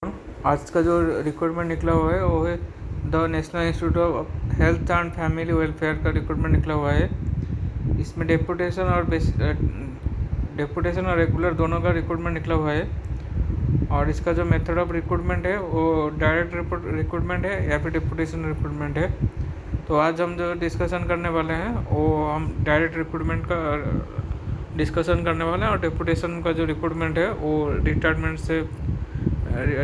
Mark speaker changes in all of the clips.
Speaker 1: आज का जो रिक्रूटमेंट निकला हुआ है वो है the national institute of health and family welfare का रिक्रूटमेंट निकला हुआ है। इसमें डेपुटेशन और रेगुलर दोनों का रिक्रूटमेंट निकला हुआ है। और इसका जो मेथड ऑफ रिक्रूटमेंट है वो डायरेक्ट रिक्रूटमेंट है या फिर डेपुटेशन रिक्रूटमेंट है। तो आज हम जो डिस्कशन करने वाले हैं वो हम डायरेक्ट रिक्रूटमेंट का डिस्कशन करने वाले हैं, और डेपुटेशन का जो रिक्रूटमेंट है वो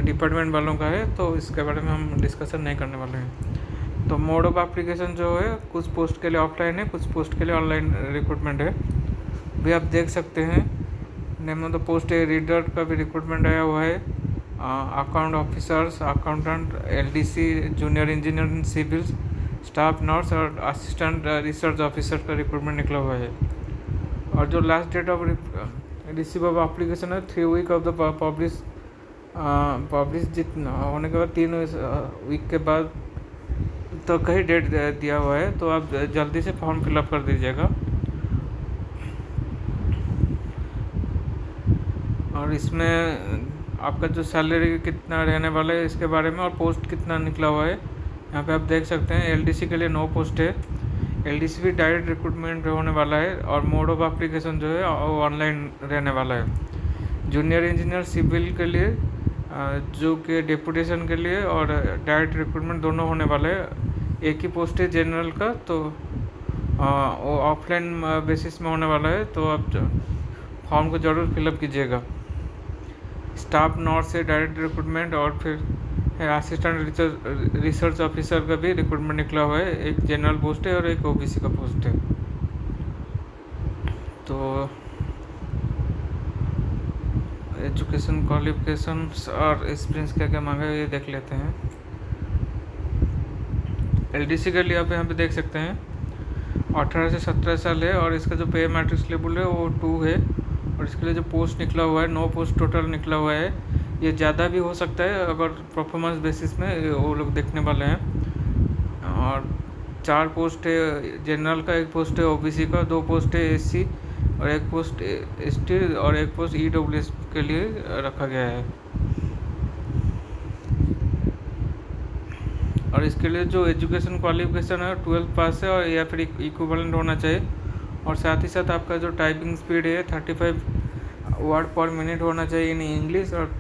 Speaker 1: डिपार्टमेंट वालों का है, तो इसके बारे में हम डिस्कशन नहीं करने वाले हैं। तो मोड ऑफ एप्लीकेशन जो है कुछ पोस्ट के लिए ऑफलाइन है, कुछ पोस्ट के लिए ऑनलाइन रिक्रूटमेंट है। भी आप देख सकते हैं नेम ऑफ द पोस्ट है, रीडर का भी रिक्रूटमेंट आया हुआ है, account officers, accountant, LDC, junior engineer in civils, staff nurse और असिस्टेंट रिसर्च ऑफिसर का रिक्रूटमेंट निकला हुआ है। और जो last date of receive of application है 3 वीक ऑफ द पब्लिश जितना होने के बाद 3 वीक के बाद तो कहीं डेट दिया हुआ है, तो आप जल्दी से फॉर्म फिलअप कर दीजिएगा। और इसमें आपका जो सैलरी कितना रहने वाला है इसके बारे में और पोस्ट कितना निकला हुआ है यहाँ पे आप देख सकते हैं। एलडीसी के लिए 9 पोस्ट है, एलडीसी भी डायरेक्ट रिक्रूटमेंट होने वाला है, और मोड ऑफ एप्लीकेशन जो है वो ऑनलाइन रहने वाला है। जूनियर इंजीनियर सिविल के लिए जो कि डेपुटेशन के लिए और डायरेक्ट रिक्रूटमेंट दोनों होने वाला है। एक ही पोस्ट है जनरल का, तो वो ऑफलाइन बेसिस में होने वाला है, तो आप फॉर्म को ज़रूर फिलअप कीजिएगा। स्टाफ नर्स से डायरेक्ट रिक्रूटमेंट, और फिर असिस्टेंट रिसर्च ऑफिसर का भी रिक्रूटमेंट निकला हुआ है। एक जनरल पोस्ट है और एक ओबीसी का पोस्ट है। तो एजुकेशन क्वालिफिकेशंस और एक्सपीरियंस क्या क्या मांगा है ये देख लेते हैं। एलडीसी के लिए आप यहाँ पे देख सकते हैं 18 से 17 साल है, और इसका जो पे मैट्रिक्स लेवल है वो 2 है। और इसके लिए जो पोस्ट निकला हुआ है 9 पोस्ट टोटल निकला हुआ है। ये ज़्यादा भी हो सकता है अगर परफॉर्मेंस बेसिस में वो लोग देखने वाले हैं। और 4 पोस्ट है जनरल का, 1 पोस्ट है ओबीसी का, 2 पोस्ट है एससी, और 1 पोस्ट एसटी, और 1 पोस्ट ईडब्ल्यूएस के लिए रखा गया है। और इसके लिए जो एजुकेशन क्वालिफिकेशन है 12th पास है और या फिर इक्विवेलेंट होना चाहिए। और साथ ही साथ आपका जो टाइपिंग स्पीड है 35 वर्ड पर मिनट होना चाहिए इन इंग्लिश, और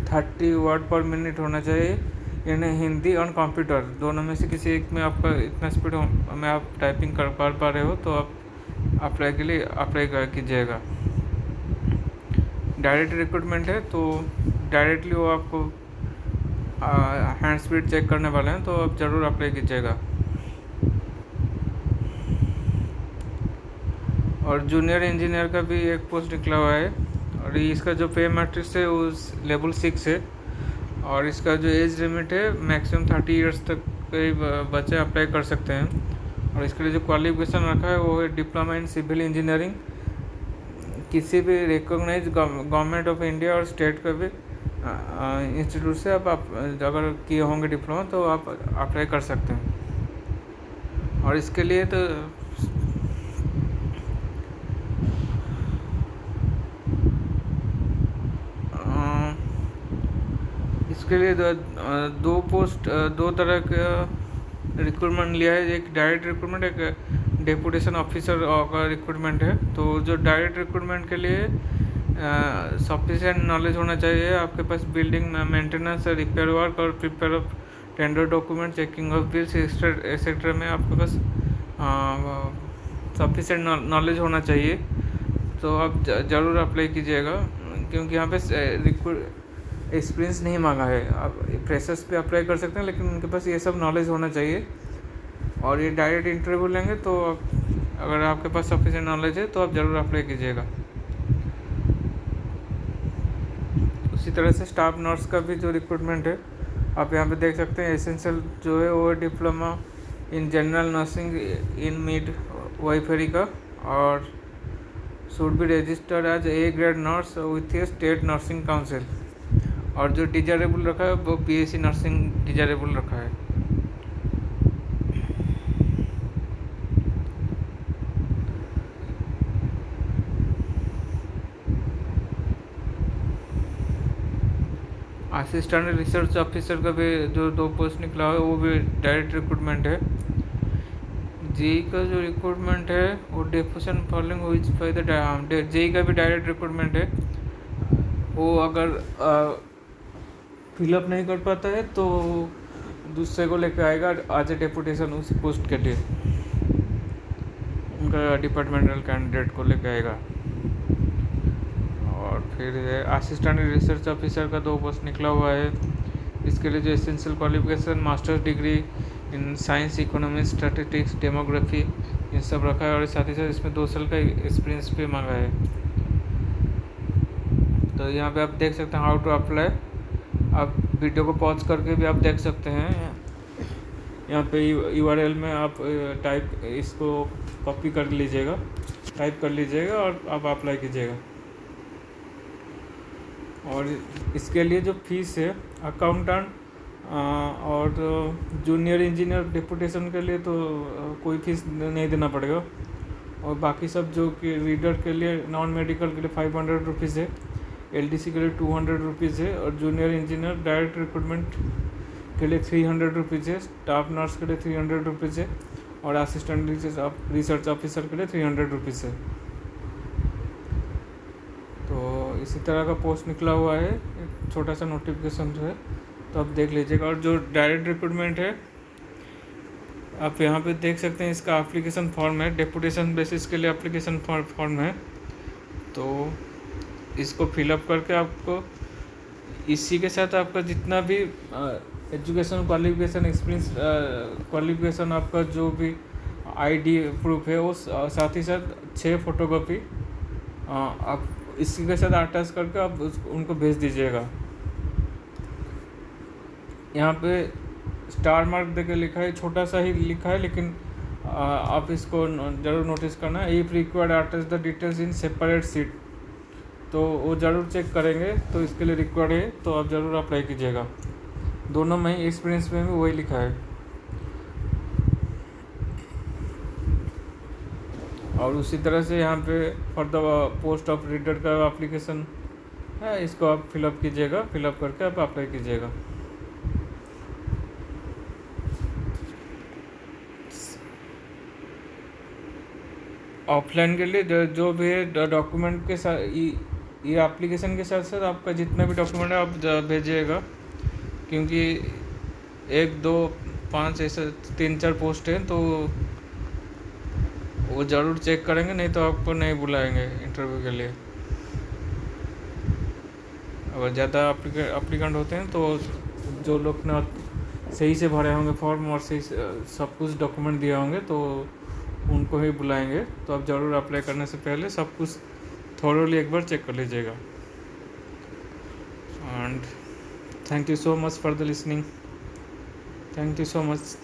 Speaker 1: 30 वर्ड पर मिनट होना चाहिए इन हिंदी और कंप्यूटर। दोनों में से किसी एक में आपका इतना स्पीड में आप टाइपिंग कर पा रहे हो तो आप अप्लाई के लिए अप्लाई कीजिएगा। डायरेक्ट रिक्रूटमेंट है तो डायरेक्टली वो आपको हैंड स्पीड चेक करने वाले हैं, तो आप ज़रूर अप्लाई कीजिएगा। और जूनियर इंजीनियर का भी 1 पोस्ट निकला हुआ है, और इसका जो पे मैट्रिक्स है उस लेवल 6 है। और इसका जो एज लिमिट है मैक्सिमम 30 इयर्स तक के बच्चे अप्लाई कर सकते हैं। और इसके लिए जो क्वालिफिकेशन रखा है वो है डिप्लोमा इन सिविल इंजीनियरिंग, किसी भी रिकॉग्नाइज गवर्नमेंट ऑफ इंडिया और स्टेट का भी इंस्टीट्यूट से आप अगर किए होंगे डिप्लोमा तो आप अप्लाई कर सकते हैं। और इसके लिए तो इसके लिए दो तरह का रिक्रूटमेंट लिया है, एक डायरेक्ट रिक्रूटमेंट, एक डेपुटेशन ऑफिसर का रिक्रूटमेंट है। तो जो डायरेक्ट रिक्रूटमेंट के लिए सफिशिएंट नॉलेज होना चाहिए आपके पास बिल्डिंग मेंटेनेंस, रिपेयर वर्क और prepare of tender document, checking of bills etcetera में आपके पास सफिशिएंट नॉलेज होना चाहिए। तो आप ज़रूर अप्लाई कीजिएगा, क्योंकि यहाँ पे एक्सपीरियंस नहीं मांगा है। आप फ्रेशर्स पे अप्लाई कर सकते हैं, लेकिन उनके पास ये सब नॉलेज होना चाहिए। और ये डायरेक्ट इंटरव्यू लेंगे, तो अगर आपके पास सफिशिएंट नॉलेज है तो आप ज़रूर अप्लाई कीजिएगा। उसी तरह से स्टाफ नर्स का भी जो रिक्रूटमेंट है आप यहाँ पे देख सकते हैं। एसेंशियल जो है वो diploma in general nursing in midwifery का, और should be registered as a grade nurse with a state nursing council. और जो डिजायरेबल रखा है वो बीएससी नर्सिंग डिजायरेबल रखा है। असिस्टेंट रिसर्च ऑफिसर का भी जो 2 पोस्ट निकला है वो भी डायरेक्ट रिक्रूटमेंट है। जेई का जो रिक्रूटमेंट है वो definition following which by the JE का भी डायरेक्ट रिक्रूटमेंट है। वो अगर फिलअप नहीं कर पाता है तो दूसरे को लेकर आएगा आज ए डेपुटेशन उसी पोस्ट के लिए, उनका डिपार्टमेंटल कैंडिडेट को लेकर आएगा। और फिर असिस्टेंट रिसर्च ऑफिसर का 2 पोस्ट निकला हुआ है। इसके लिए जो essential qualification masters degree in science, economics, statistics, demography ये सब रखा है और साथ ही साथ इसमें 2 साल का एक्सपीरियंस भी मांगा है। तो यहाँ पे आप देख सकते हैं हाउ टू अप्लाई। आप वीडियो को पॉज करके भी आप देख सकते हैं। यहाँ पे URL में आप टाइप इसको कॉपी कर लीजिएगा, टाइप कर लीजिएगा और आप अप्लाई कीजिएगा। और इसके लिए जो फीस है अकाउंटेंट और जूनियर इंजीनियर डेपुटेशन के लिए तो कोई फीस नहीं देना पड़ेगा। और बाकी सब जो कि रीडर के लिए, नॉन मेडिकल के लिए 500 रुपीज़ है, LDC के लिए 200 रुपीज़ है और जूनियर इंजीनियर डायरेक्ट रिक्रूटमेंट के लिए 300 रुपीज़ है, स्टाफ नर्स के लिए 300 रुपीज़ है और असिस्टेंट रिसर्च ऑफिसर के लिए 300 रुपीज़ है। तो इसी तरह का पोस्ट निकला हुआ है, एक छोटा सा नोटिफिकेशन जो है, तो आप देख लीजिएगा। और जो डायरेक्ट रिक्रूटमेंट है आप यहाँ पे देख सकते हैं, इसका एप्लीकेशन फॉर्म है, डेपुटेशन बेसिस के लिए एप्लीकेशन फॉर्म है। तो इसको फिलअप करके आपको इसी के साथ आपका जितना भी एजुकेशन क्वालिफिकेशन, एक्सपीरियंस क्वालिफिकेशन, आपका जो भी ID प्रूफ है वो साथ ही साथ 6 फोटोकॉपी आप इसी के साथ अटैच करके आप उनको भेज दीजिएगा। यहाँ पे स्टार मार्क देके लिखा है, छोटा सा ही लिखा है, लेकिन आप इसको ज़रूर नोटिस करना है। If required attach the details in separate seat, तो वो ज़रूर चेक करेंगे, तो इसके लिए रिक्वायर्ड है तो आप ज़रूर अप्लाई कीजिएगा। दोनों में ही एक्सपीरियंस में भी वही लिखा है। और उसी तरह से यहाँ पे for the post of reader का एप्लीकेशन है, इसको आप फिलअप कीजिएगा, फिलअप करके आप अप्लाई कीजिएगा। ऑफलाइन के लिए जो भी है डॉक्यूमेंट के साथ, ये एप्लीकेशन के साथ साथ आपका जितना भी डॉक्यूमेंट है आप भेजिएगा, क्योंकि 1, 2, 5 ऐसे 3-4 पोस्ट हैं, तो वो ज़रूर चेक करेंगे, नहीं तो आपको नहीं बुलाएंगे इंटरव्यू के लिए। अगर ज़्यादा एप्लीकेंट होते हैं तो जो लोग ना सही से भरे होंगे फॉर्म और सही सब कुछ डॉक्यूमेंट दिए होंगे तो उनको ही बुलाएंगे। तो आप ज़रूर अप्लाई करने से पहले सब कुछ थोरोली एक बार चेक कर लीजिएगा। And thank you so much for the listening. Thank you so much.